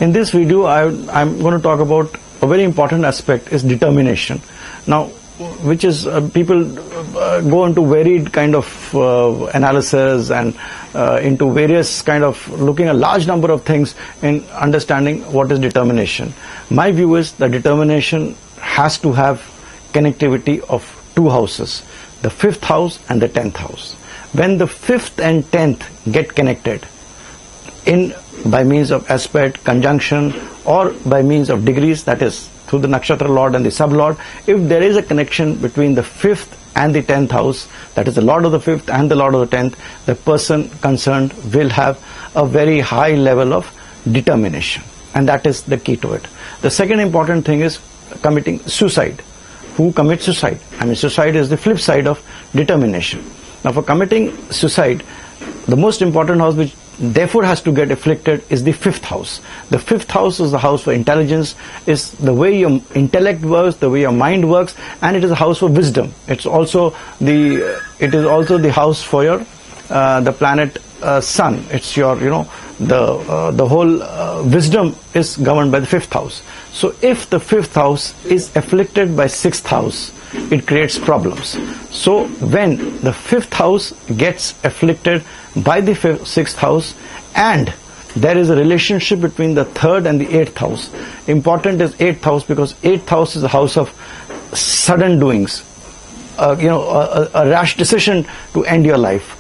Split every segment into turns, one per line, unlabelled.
In this video, I'm going to talk about a very important aspect is determination. Now, which is people go into varied kind of analysis and into various kind of looking a large number of things in understanding what is determination. My view is that determination has to have connectivity of two houses, the 5th house and the 10th house. When the 5th and 10th get connected in by means of aspect, conjunction, or by means of degrees, that is through the nakshatra lord and the sub-lord, if there is a connection between the 5th and the 10th house, that is the lord of the 5th and the lord of the 10th, the person concerned will have a very high level of determination, and that is the key to it. The second important thing is committing suicide. Who commits suicide? I mean, suicide is the flip side of determination. Now, for committing suicide, the most important house which therefore has to get afflicted is the 5th house. The 5th house is the house for intelligence, is the way your intellect works, the way your mind works, and it is a house for wisdom. It's also the house for your the planet sun. It's your the whole wisdom is governed by the 5th house. So if the 5th house is afflicted by 6th house, it creates problems. So when the 5th house gets afflicted by the 6th house and there is a relationship between the 3rd and the 8th house, important is 8th house, because 8th house is a house of sudden doings, a rash decision to end your life.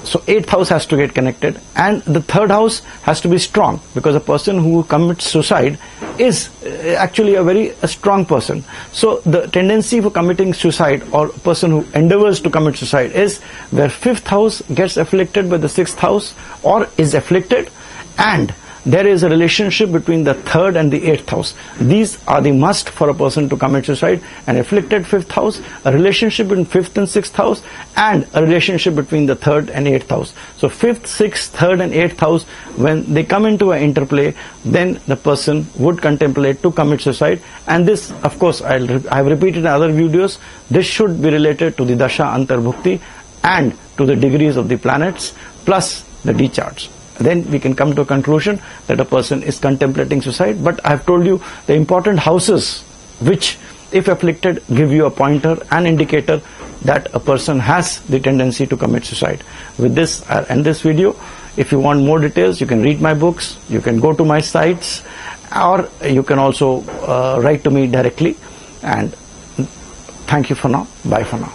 So 8th house has to get connected, and the 3rd house has to be strong, because a person who commits suicide is actually a strong person. So the tendency for committing suicide, or a person who endeavors to commit suicide, is where 5th house gets afflicted by the 6th house or is afflicted, and there is a relationship between the 3rd and the 8th house. These are the must for a person to commit suicide: an afflicted 5th house, a relationship between 5th and 6th house, and a relationship between the 3rd and 8th house. So 5th, 6th, 3rd and 8th house, when they come into an interplay, then the person would contemplate to commit suicide. And this, of course, I have repeated in other videos, this should be related to the dasha antarbhukti and to the degrees of the planets plus the D charts. Then we can come to a conclusion that a person is contemplating suicide. But I have told you the important houses which, if afflicted, give you a pointer, an indicator that a person has the tendency to commit suicide. With this, I'll end this video. If you want more details, you can read my books, you can go to my sites, or you can also write to me directly. And thank you for now. Bye for now.